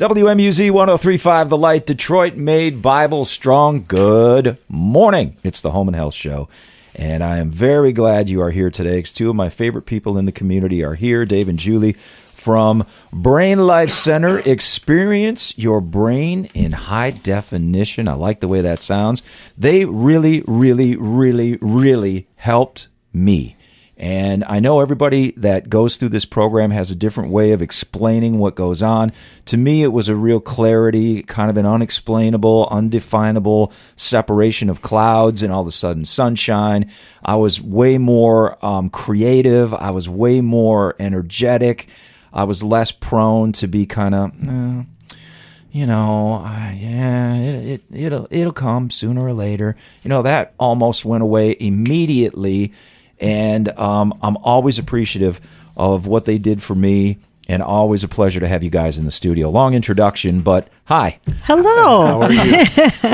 WMUZ 1035, The Light, Detroit made Bible strong. Good morning. It's the Home and Health Show. And I am very glad you are here today because two of my favorite people in the community are here, Dave and Julie from Brain Life Center. Experience your brain in high definition. I like the way that sounds. They really, really, really, really helped me. And I know everybody that goes through this program has a different way of explaining what goes on. To me, it was a real clarity, kind of an unexplainable, undefinable separation of clouds and all of a sudden sunshine. I was way more creative. I was way more energetic. I was less prone to be kind of, it'll come sooner or later. That almost went away immediately. And I'm always appreciative of what they did for me, and always a pleasure to have you guys in the studio. Long introduction, but hi. Hello. How are you?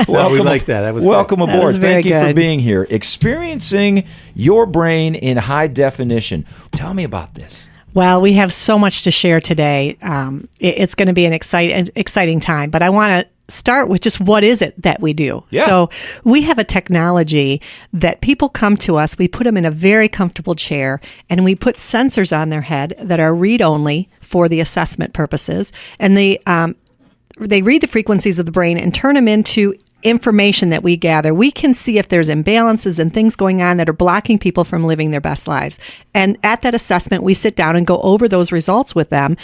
Well, we like that. That was welcome good. aboard. Thank you for good. being here. Experiencing your brain in high definition. Tell me about this. Well, we have so much to share today. It's going to be an exciting time, but I want to start with just what is it that we do. Yeah. So we have a technology that people come to us, we put them in a very comfortable chair, and we put sensors on their head that are read-only for the assessment purposes, and they read the frequencies of the brain and turn them into information that we gather. We can see if there's imbalances and things going on that are blocking people from living their best lives. And at that assessment, we sit down and go over those results with them.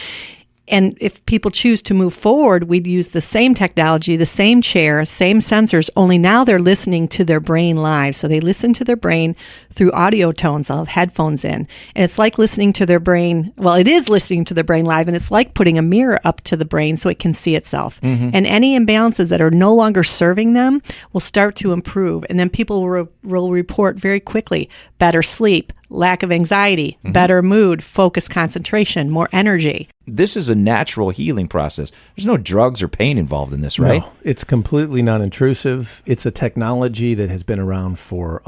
And if people choose to move forward, we'd use the same technology, the same chair, same sensors, only now they're listening to their brain live. So they listen to their brain through audio tones. They'll have headphones in. And it's like listening to their brain. Well, it is listening to their brain live, and it's like putting a mirror up to the brain so it can see itself. Mm-hmm. And any imbalances that are no longer serving them will start to improve. And then people will report very quickly better sleep, lack of anxiety, better mood, focus, concentration, more energy. This is a natural healing process. There's no drugs or pain involved in this, right? No, it's completely non-intrusive. It's a technology that has been around for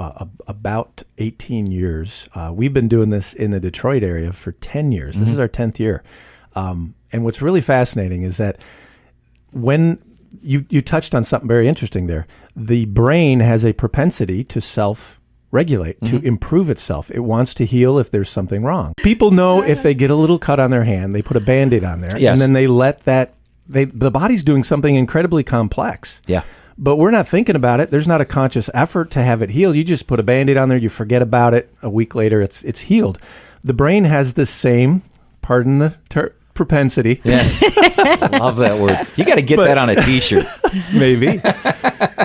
about 18 years. We've been doing this in the Detroit area for 10 years. This is our 10th year. And what's really fascinating is that when you touched on something very interesting there, the brain has a propensity to self-regulate, to improve itself. It wants to heal if there's something wrong. People know if they get a little cut on their hand, they put a Band-Aid on there, Yes. and then they let the body's doing something incredibly complex. Yeah. But we're not thinking about it. There's not a conscious effort to have it healed. You just put a Band-Aid on there, you forget about it. A week later, it's healed. The brain has the same, pardon the propensity. Yes. Love that word. You got to get that on a T-shirt. Maybe.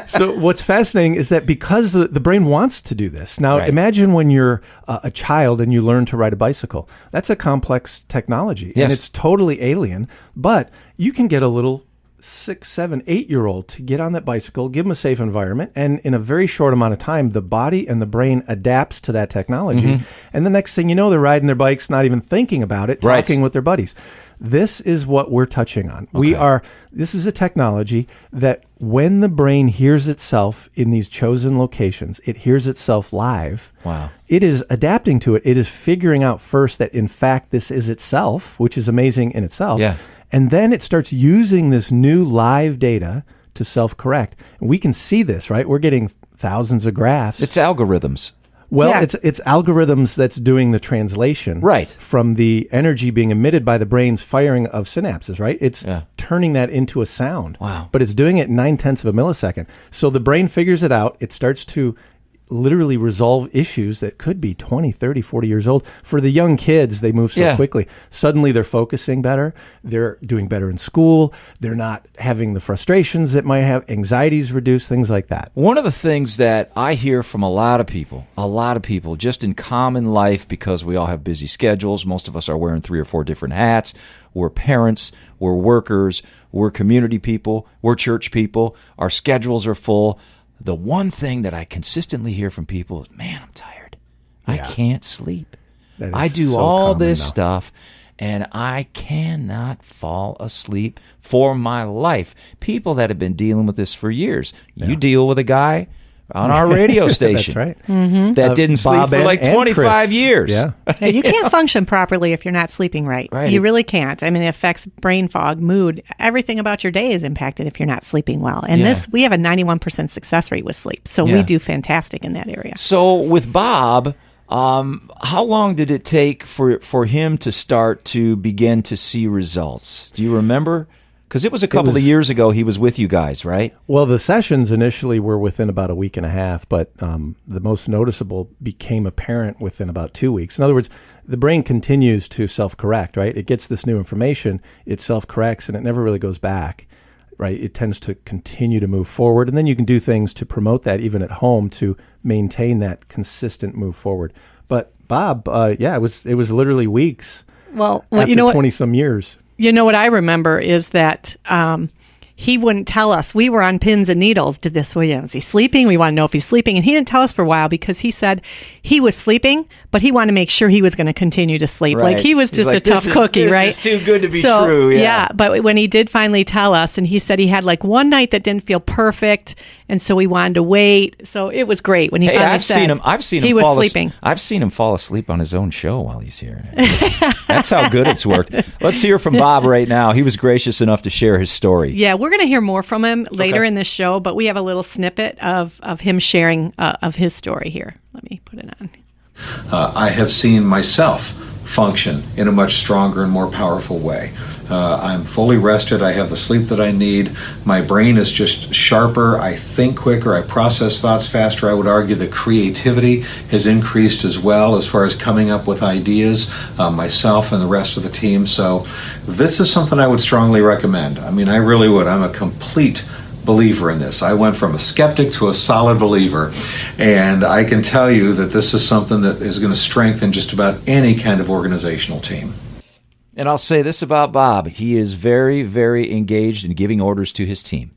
So what's fascinating is that because the brain wants to do this. Now, Right. imagine when you're a child and you learn to ride a bicycle. That's a complex technology. Yes. And it's totally alien. But you can get a little 6, 7, 8-year-old to get on that bicycle, give them a safe environment, and in a very short amount of time, the body and the brain adapts to that technology. And the next thing you know, they're riding their bikes, not even thinking about it, Right. talking with their buddies. This is what we're touching on. This is a technology that when the brain hears itself in these chosen locations, it hears itself live. Wow. It is adapting to it. It is figuring out first that, in fact, this is itself, which is amazing in itself. Yeah. And then it starts using this new live data to self-correct. And we can see this, right? We're getting thousands of graphs. It's algorithms. Well, Yeah. it's algorithms that's doing the translation Right. from the energy being emitted by the brain's firing of synapses, right? It's Yeah. turning that into a sound. Wow. But it's doing it in 9/10 of a millisecond. So the brain figures it out. It starts to literally resolve issues that could be 20, 30, 40 years old. For the young kids, they move so Yeah. quickly. Suddenly they're focusing better. They're doing better in school. They're not having the frustrations that might have. Anxiety's reduced, things like that. One of the things that I hear from a lot of people, just in common life, because we all have busy schedules, most of us are wearing 3 or 4 different hats. We're parents, we're workers, we're community people, we're church people. Our schedules are full. The one thing that I consistently hear from people is, man, I'm tired. I Yeah. can't sleep. That is I do so all common this now. stuff, and I cannot fall asleep for my life. People that have been dealing with this for years. You deal with a guy on our radio station. That's right. That didn't sleep Bob for like and 25 Chris. years. Yeah. Yeah, you can't function properly if you're not sleeping right. Right. You really can't. I mean, it affects brain fog, mood. Everything about your day is impacted if you're not sleeping well. And Yeah. we have a 91% success rate with sleep. So Yeah. we do fantastic in that area. So with Bob, how long did it take for him to start to begin to see results? Do you remember? Because it was a couple of years ago he was with you guys, right? Well, the sessions initially were within about a week and a half, but the most noticeable became apparent within about 2 weeks. In other words, the brain continues to self-correct, right? It gets this new information, it self-corrects, and it never really goes back, right? It tends to continue to move forward, and then you can do things to promote that even at home to maintain that consistent move forward. But Bob, it was literally weeks. Well, after you know what? 20-some years. You know what I remember is that he wouldn't tell us. We were on pins and needles. Is he sleeping? We want to know if he's sleeping. And he didn't tell us for a while because he said he was sleeping, but he wanted to make sure he was going to continue to sleep. Right. Like he was He's just like, a tough cookie, right? This is too good to be true. Yeah. But when he did finally tell us, and he said he had like one night that didn't feel perfect, and so we wanted to wait. So it was great when he finally I've said seen him he was fall sleeping. I've seen him fall asleep on his own show while he's here. That's how good it's worked. Let's hear from Bob right now. He was gracious enough to share his story. Yeah, we're going to hear more from him later in this show, but we have a little snippet of him sharing of his story here. Let me put it on. I have seen myself function in a much stronger and more powerful way. I'm fully rested. I have the sleep that I need. My brain is just sharper. I think quicker. I process thoughts faster. I would argue that creativity has increased as well as far as coming up with ideas, myself and the rest of the team. So this is something I would strongly recommend. I mean, I really would. I'm a complete believer in this. I went from a skeptic to a solid believer, and I can tell you that this is something that is going to strengthen just about any kind of organizational team. And I'll say this about Bob. He is very, very engaged in giving orders to his team.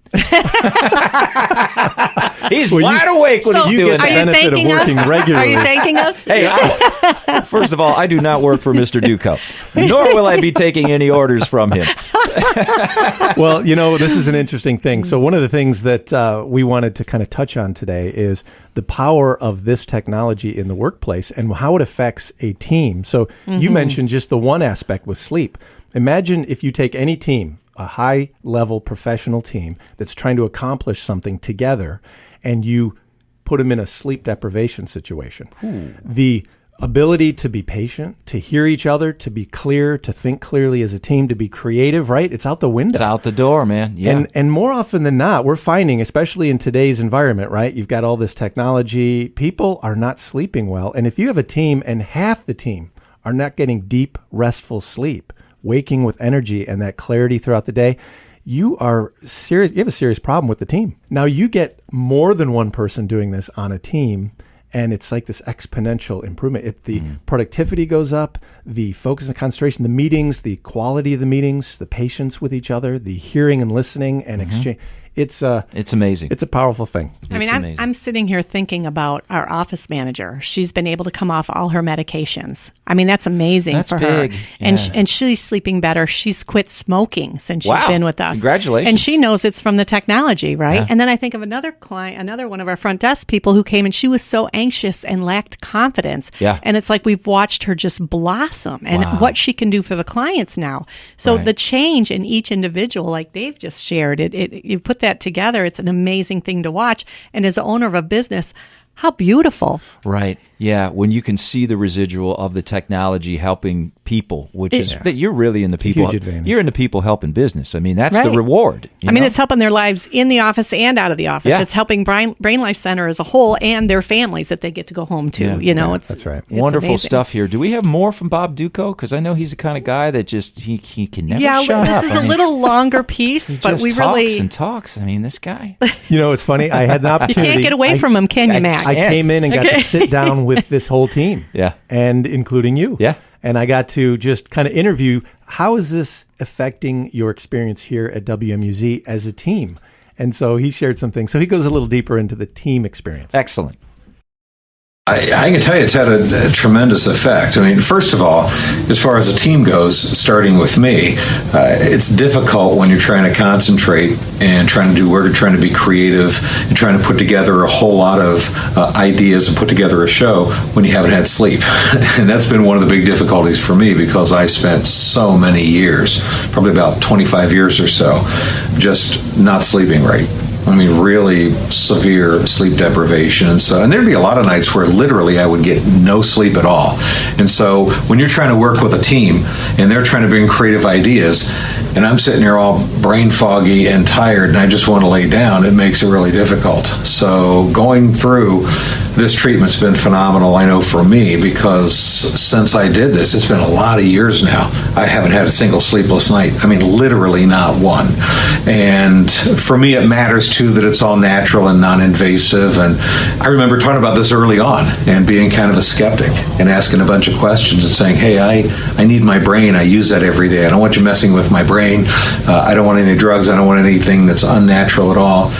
He's wide awake when he's doing are that. you benefit of thanking working us? regularly. Are you thanking us? Hey, first of all, I do not work for Mr. Duco, nor will I be taking any orders from him. Well, this is an interesting thing. So one of the things that we wanted to kind of touch on today is the power of this technology in the workplace and how it affects a team. So you mentioned just the one aspect was sleep. Imagine if you take any team, a high-level professional team that's trying to accomplish something together, and you put them in a sleep deprivation situation. The ability to be patient, to hear each other, to be clear, to think clearly as a team, to be creative, right? It's out the window. It's out the door, man. Yeah. And more often than not, we're finding, especially in today's environment, right? You've got all this technology. People are not sleeping well. And if you have a team and half the team are not getting deep, restful sleep, waking with energy and that clarity throughout the day, you have a serious problem with the team. Now, you get more than one person doing this on a team, and it's like this exponential improvement. The productivity goes up, the focus and concentration, the meetings, the quality of the meetings, the patience with each other, the hearing and listening and exchange. It's amazing. It's a powerful thing. I mean, I'm sitting here thinking about our office manager. She's been able to come off all her medications. I mean, that's amazing for big. her. Yeah. And she's sleeping better. She's quit smoking since she's Wow. been with us. Congratulations. And she knows it's from the technology, right? Yeah. And then I think of another client, another one of our front desk people who came, and she was so anxious and lacked confidence. Yeah. And it's like we've watched her just blossom and what she can do for the clients now. So Right. the change in each individual, like Dave just shared, you put that together, it's an amazing thing to watch. And as the owner of a business, how beautiful. Right. Yeah. When you can see the residual of the technology helping people, which is that you're really in the people. huge advantage. You're in the people helping business. I mean, that's the Right. reward. I mean, it's helping their lives in the office and out of the office. Yeah. It's helping Brain Life Center as a whole and their families that they get to go home to. Yeah. It's that's right. it's Wonderful amazing. stuff here. Do we have more from Bob Duco? Because I know he's the kind of guy that just he can never Yeah, shut up. this I is a mean, little longer piece, he but just we talks really and talks. I mean, this guy. It's funny. I had an you opportunity. can't get away from them, can you, Mac? I came in and got to sit down with this whole team. Yeah. And including you. Yeah. And I got to just kind of interview, how is this affecting your experience here at WMUZ as a team? And so he shared some things. So he goes a little deeper into the team experience. Excellent. I can tell you it's had a tremendous effect. I mean, first of all, as far as a team goes, starting with me, it's difficult when you're trying to concentrate and trying to do work, trying to be creative, and trying to put together a whole lot of ideas and put together a show when you haven't had sleep. And that's been one of the big difficulties for me because I spent so many years, probably about 25 years or so, just not sleeping right. I mean, really severe sleep deprivation. And there'd be a lot of nights where literally I would get no sleep at all. And so when you're trying to work with a team and they're trying to bring creative ideas, and I'm sitting here all brain foggy and tired and I just want to lay down, it makes it really difficult. So going through this treatment's been phenomenal, I know, for me, because since I did this, it's been a lot of years now, I haven't had a single sleepless night. I mean, literally not one. And for me, it matters too that it's all natural and non-invasive. And I remember talking about this early on and being kind of a skeptic and asking a bunch of questions and saying, hey, I need my brain. I use that every day. I don't want you messing with my brain. I don't want any drugs. I don't want anything that's unnatural at all.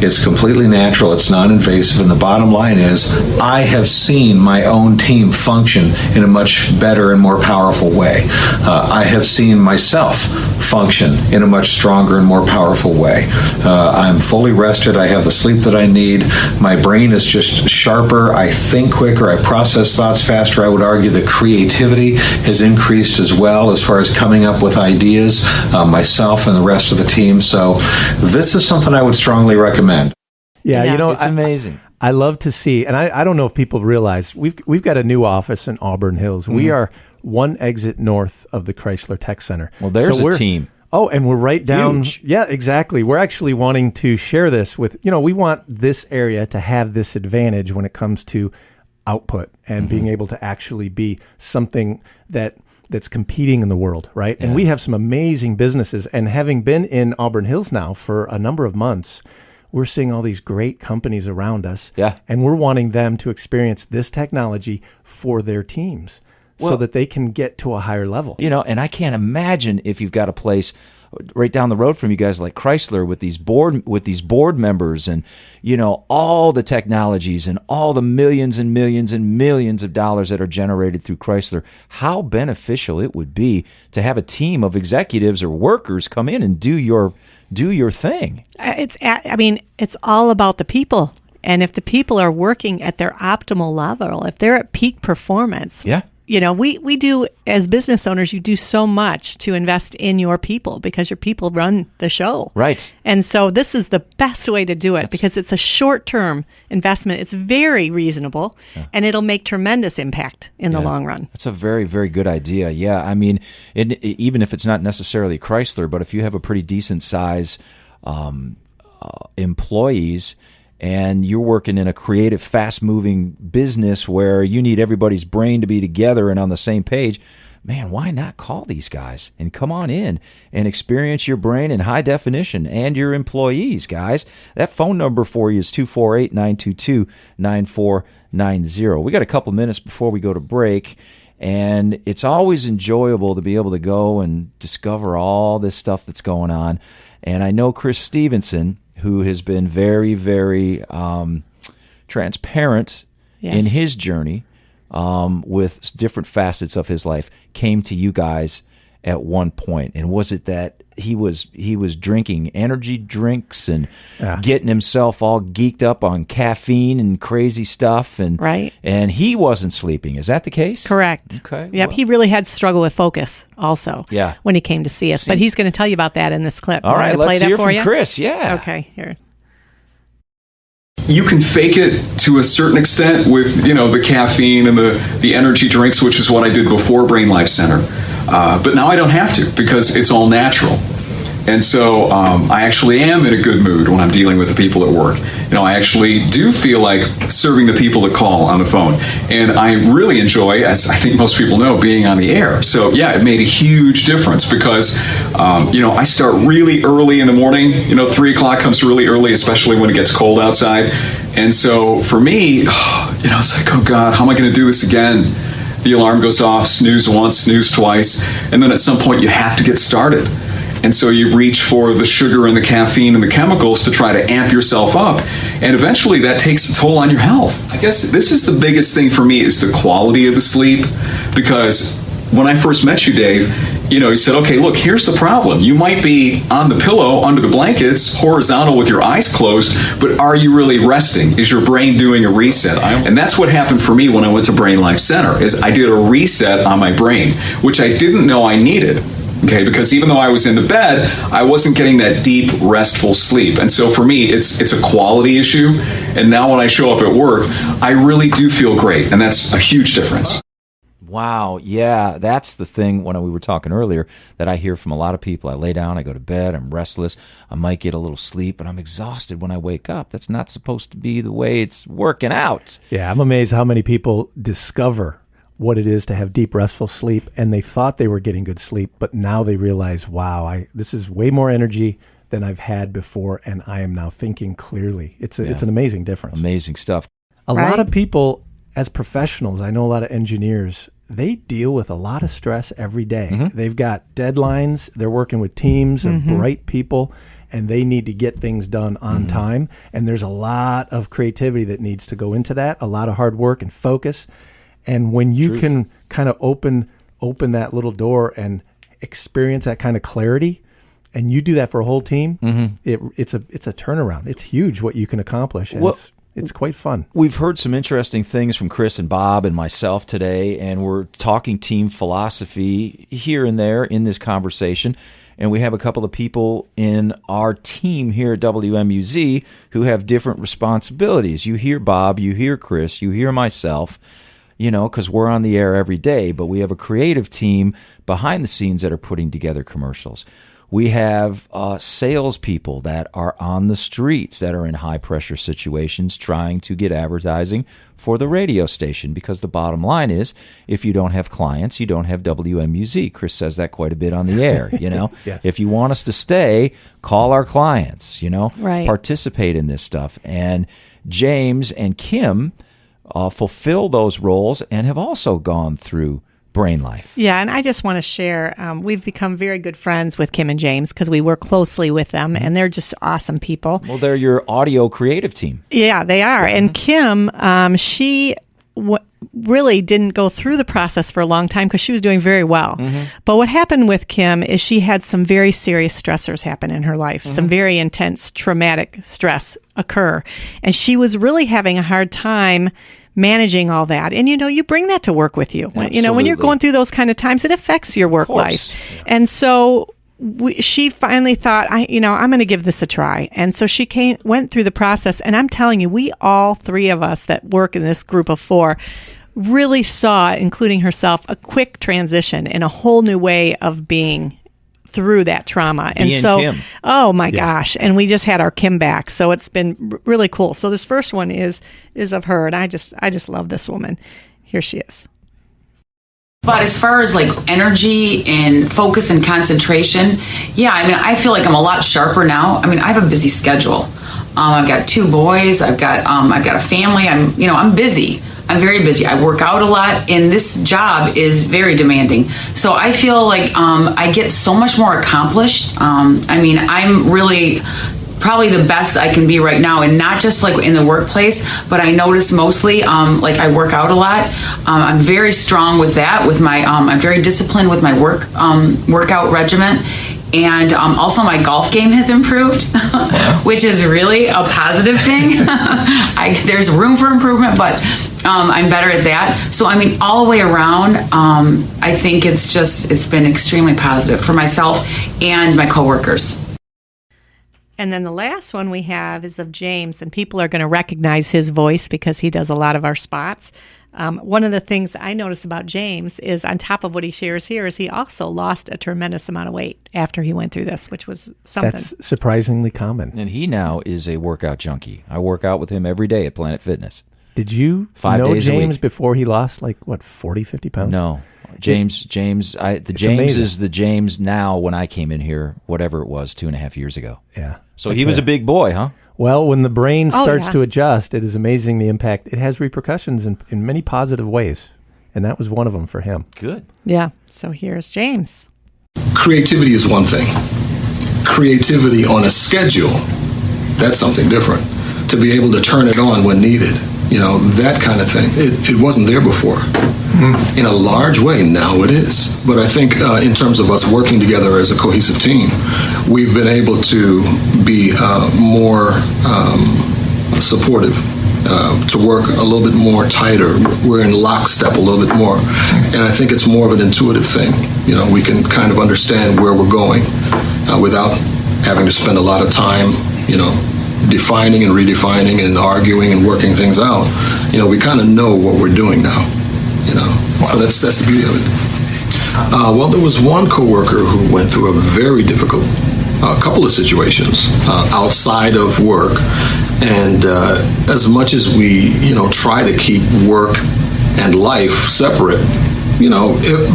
It's completely natural. It's non-invasive. And the bottom line is I have seen my own team function in a much better and more powerful way. I have seen myself function in a much stronger and more powerful way. I'm fully rested. I have the sleep that I need. My brain is just sharper. I think quicker. I process thoughts faster. I would argue that creativity has increased as well as far as coming up with ideas, myself and the rest of the team. So this is something I would strongly recommend. Yeah, you know, it's amazing. I love to see, and I don't know if people realize, we've got a new office in Auburn Hills. We are one exit north of the Chrysler Tech Center. Well, there's a team. Oh, and we're right down. Huge. Yeah, exactly. We're actually wanting to share this with, we want this area to have this advantage when it comes to output and being able to actually be something that's competing in the world, right? Yeah. And we have some amazing businesses. And having been in Auburn Hills now for a number of months, we're seeing all these great companies around us. Yeah. And we're wanting them to experience this technology for their teams so that they can get to a higher level. And I can't imagine if you've got a place right down the road from you guys like Chrysler with these board members and all the technologies and all the millions and millions and millions of dollars that are generated through Chrysler, how beneficial it would be to have a team of executives or workers come in and do your thing. It's all about the people. And if the people are working at their optimal level, if they're at peak performance, we do, as business owners, you do so much to invest in your people because your people run the show. Right. And so this is the best way to do it because it's a short-term investment. It's very reasonable, and it'll make tremendous impact in the long run. That's a very, very good idea. Yeah, I mean, even if it's not necessarily Chrysler, but if you have a pretty decent size employees and you're working in a creative, fast-moving business where you need everybody's brain to be together and on the same page, man, why not call these guys and come on in and experience your brain in high definition and your employees, guys? That phone number for you is 248-922-9490. We got a couple minutes before we go to break, and it's always enjoyable to be able to go and discover all this stuff that's going on. And I know Chris Stevenson, who has been very, very transparent in his journey with different facets of his life, came to you guys at one point. And was it that he was drinking energy drinks and getting himself all geeked up on caffeine and crazy stuff, and he wasn't sleeping? Is that the case? Correct. Okay. Yep. He really had struggle with focus also. Yeah. When he came to see us, but he's going to tell you about that in this clip. All right, let's hear from Chris. Yeah. Okay. Here. You can fake it to a certain extent with, the caffeine and the energy drinks, which is what I did before Brain Life Center. But now I don't have to because it's all natural. And so I actually am in a good mood when I'm dealing with the people at work. I actually do feel like serving the people that call on the phone. And I really enjoy, as I think most people know, being on the air. So yeah, it made a huge difference because, I start really early in the morning. 3 o'clock comes really early, especially when it gets cold outside. And so for me, it's like, oh God, how am I going to do this again? The alarm goes off, snooze once, snooze twice. And then at some point you have to get started. And so you reach for the sugar and the caffeine and the chemicals to try to amp yourself up. And eventually that takes a toll on your health. I guess this is the biggest thing for me is the quality of the sleep. Because when I first met you, Dave, you said, okay, look, here's the problem. You might be on the pillow under the blankets, horizontal with your eyes closed, but are you really resting? Is your brain doing a reset? And that's what happened for me when I went to Brain Life Center, is I did a reset on my brain, which I didn't know I needed. Okay, because even though I was in the bed, I wasn't getting that deep, restful sleep. And so for me, it's a quality issue. And now when I show up at work, I really do feel great. And that's a huge difference. Wow. Yeah, that's the thing when we were talking earlier that I hear from a lot of people. I lay down, I go to bed, I'm restless, I might get a little sleep, but I'm exhausted when I wake up. That's not supposed to be the way it's working out. Yeah, I'm amazed how many people discover what it is to have deep, restful sleep, and they thought they were getting good sleep, but now they realize, wow, this is way more energy than I've had before, and I am now thinking clearly. It's an amazing difference. Amazing stuff. A lot of people, as professionals, I know a lot of engineers, they deal with a lot of stress every day. Mm-hmm. They've got deadlines. They're working with teams of bright people, and they need to get things done on time. And there's a lot of creativity that needs to go into that, a lot of hard work and focus. And when you can kind of open that little door and experience that kind of clarity, and you do that for a whole team, it's a turnaround. It's huge what you can accomplish. And it's quite fun. We've heard some interesting things from Chris and Bob and myself today, and we're talking team philosophy here and there in this conversation. And we have a couple of people in our team here at WMUZ who have different responsibilities. You hear Bob, you hear Chris, you hear myself, because we're on the air every day, but we have a creative team behind the scenes that are putting together commercials. We have salespeople that are on the streets that are in high-pressure situations trying to get advertising for the radio station, because the bottom line is, if you don't have clients, you don't have WMUZ. Chris says that quite a bit on the air, Yes. If you want us to stay, call our clients, Right. Participate in this stuff. And James and Kim fulfill those roles and have also gone through Brain Life. Yeah, and I just want to share, we've become very good friends with Kim and James because we work closely with them, and they're just awesome people. Well, they're your audio creative team. Yeah, they are. And Kim, she really didn't go through the process for a long time because she was doing very well. But what happened with Kim is she had some very serious stressors happen in her life, some very intense traumatic stress occur. And she was really having a hard time managing all that. And, you bring that to work with you. When you're going through those kind of times, it affects your work life. Yeah. And so she finally thought, I'm going to give this a try. And so she went through the process. And I'm telling you, we all three of us that work in this group of four really saw, including herself, a quick transition in a whole new way of being through that trauma. And so, Kim. Oh my gosh. And we just had our Kim back. So it's been really cool. So this first one is of her. And I just love this woman. Here she is. But as far as like energy and focus and concentration, I feel like I'm a lot sharper now. I have a busy schedule. I've got 2 boys. I've got a family. I'm busy. I'm very busy. I work out a lot, and this job is very demanding. So I feel like I get so much more accomplished. I'm really probably the best I can be right now, and not just like in the workplace, but I notice mostly like I work out a lot. I'm very strong with that. With my, I'm very disciplined with my workout regimen. And also my golf game has improved, which is really a positive thing. There's room for improvement, but I'm better at that. So, all the way around, I think it's been extremely positive for myself and my coworkers. And then the last one we have is of James, and people are going to recognize his voice because he does a lot of our spots. One of the things that I notice about James is, on top of what he shares here, is he also lost a tremendous amount of weight after he went through this, which was something. That's surprisingly common. And he now is a workout junkie. I work out with him every day at Planet Fitness. Did you 5 know days James before he lost 40, 50 pounds? No. James, James amazing. is the James now when I came in here, whatever it was, 2.5 years ago. Yeah. So he was a big boy, huh? Well, when the brain starts to adjust, it is amazing the impact. It has repercussions in many positive ways, and that was one of them for him. Good. Yeah. So here's James. Creativity is one thing. creativity on a schedule, that's something different. To be able to turn it on when needed, that kind of thing. It wasn't there before. In a large way, now it is. But I think in terms of us working together as a cohesive team, we've been able to be more supportive, to work a little bit more tighter. We're in lockstep a little bit more. And I think it's more of an intuitive thing. We can kind of understand where we're going without having to spend a lot of time, defining and redefining and arguing and working things out. We kind of know what we're doing now. Wow. So that's the beauty of it. Well, there was one coworker who went through a very difficult couple of situations outside of work, and as much as we try to keep work and life separate,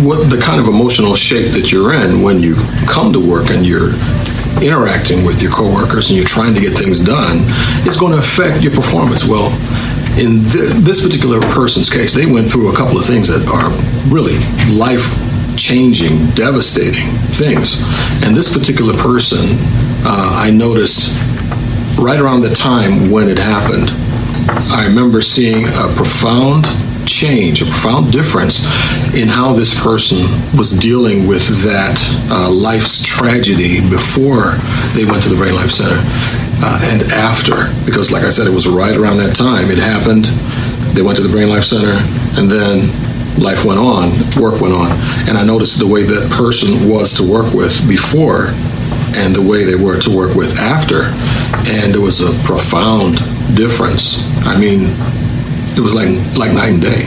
what the kind of emotional shape that you're in when you come to work and you're interacting with your coworkers and you're trying to get things done, is going to affect your performance. Well, in this particular person's case, they went through a couple of things that are really life-changing, devastating things. And this particular person, I noticed right around the time when it happened, I remember seeing a profound change, a profound difference in how this person was dealing with that life's tragedy before they went to the Brain Life Center and after, because like I said, it was right around that time it happened. They went to the Brain Life Center, and then life went on, work went on, and I noticed the way that person was to work with before and the way they were to work with after, and there was a profound difference. I mean, it was like night and day.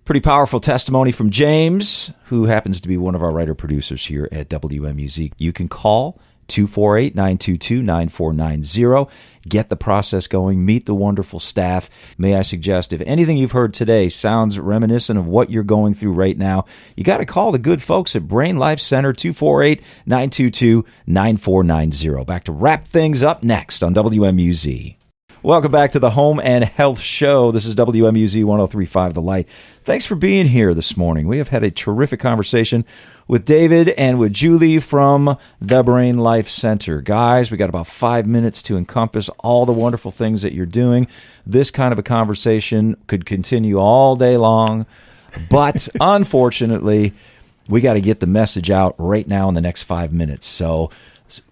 Pretty powerful testimony from James, who happens to be one of our writer-producers here at WMUZ. You can call 248-922-9490. Get the process going. Meet the wonderful staff. May I suggest, if anything you've heard today sounds reminiscent of what you're going through right now, you got to call the good folks at Brain Life Center, 248-922-9490. Back to wrap things up next on WMUZ. Welcome back to the Home and Health Show. This is WMUZ 103.5 The Light. Thanks for being here this morning. We have had a terrific conversation with David and with Julie from the Brain Life Center. Guys, we got about 5 minutes to encompass all the wonderful things that you're doing. This kind of a conversation could continue all day long, but unfortunately, we got to get the message out right now in the next 5 minutes. So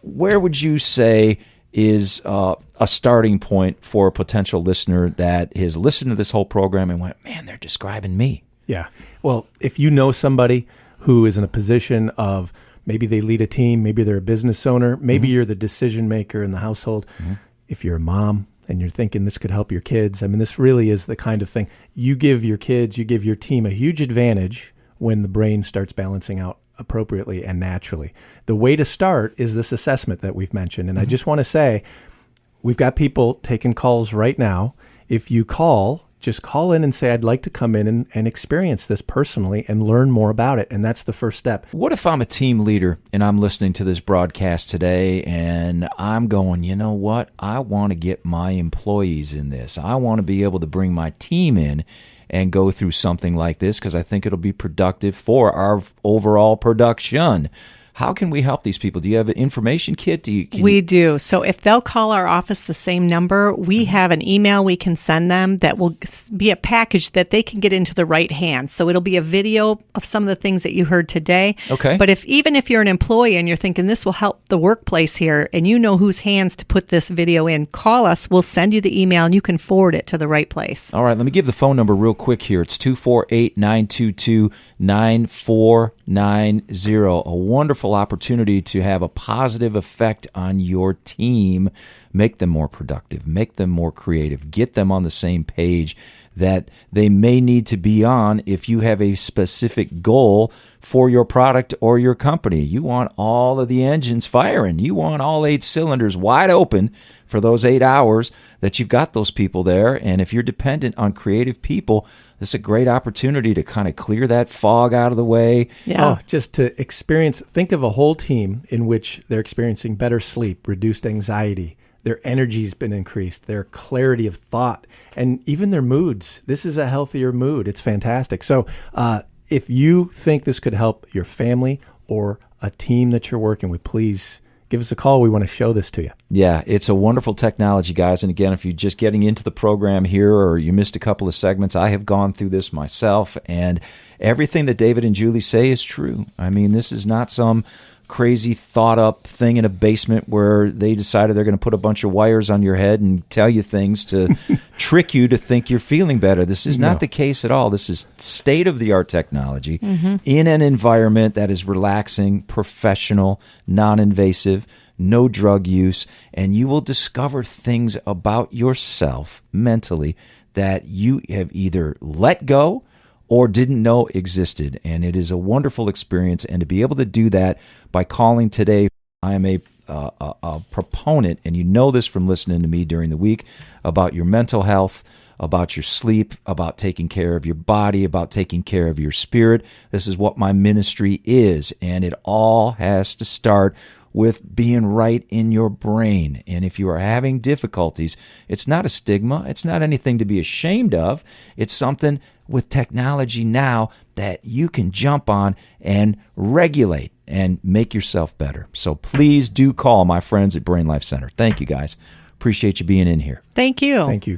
where would you say is a starting point for a potential listener that has listened to this whole program and went, man, they're describing me? Yeah. Well, if you know somebody who is in a position of maybe they lead a team, maybe they're a business owner, maybe you're the decision maker in the household. If you're a mom and you're thinking this could help your kids, I mean, this really is the kind of thing. You give your kids, you give your team a huge advantage when the brain starts balancing out appropriately and naturally. The way to start is this assessment that we've mentioned. And I just want to say, we've got people taking calls right now. If you call, just call in and say, I'd like to come in and experience this personally and learn more about it. And that's the first step. What if I'm a team leader and I'm listening to this broadcast today and I'm going, you know what? I want to get my employees in this. I want to be able to bring my team in and go through something like this because I think it'll be productive for our overall production. How can we help these people? Do you have an information kit? We do. So if they'll call our office the same number, we have an email we can send them that will be a package that they can get into the right hands. So it'll be a video of some of the things that you heard today. Okay. But even if you're an employee and you're thinking this will help the workplace here and you know whose hands to put this video in, call us. We'll send you the email and you can forward it to the right place. All right. Let me give the phone number real quick here. It's 248-922-9490. A wonderful opportunity to have a positive effect on your team, make them more productive, make them more creative, get them on the same page that they may need to be on if you have a specific goal for your product or your company. You want all of the engines firing. You want all 8 cylinders wide open for those 8 hours that you've got those people there. And if you're dependent on creative people, this is a great opportunity to kind of clear that fog out of the way. Yeah. Just to experience, think of a whole team in which they're experiencing better sleep, reduced anxiety, their energy's been increased, their clarity of thought, and even their moods. This is a healthier mood. It's fantastic. So if you think this could help your family or a team that you're working with, please give us a call. We want to show this to you. Yeah, it's a wonderful technology, guys. And again, if you're just getting into the program here or you missed a couple of segments, I have gone through this myself, and everything that David and Julie say is true. I mean, this is not some crazy thought up thing in a basement where they decided they're going to put a bunch of wires on your head and tell you things to trick you to think you're feeling better. This is not the case at all. This is state of the art technology in an environment that is relaxing, professional, non-invasive, no drug use, and you will discover things about yourself mentally that you have either let go or didn't know existed. And it is a wonderful experience. And to be able to do that by calling today, I am a proponent, and you know this from listening to me during the week, about your mental health, about your sleep, about taking care of your body, about taking care of your spirit. This is what my ministry is. And it all has to start with being right in your brain. And if you are having difficulties, it's not a stigma. It's not anything to be ashamed of. It's something with technology now that you can jump on and regulate and make yourself better. So please do call my friends at Brain Life Center. Thank you, guys. Appreciate you being in here. Thank you. Thank you.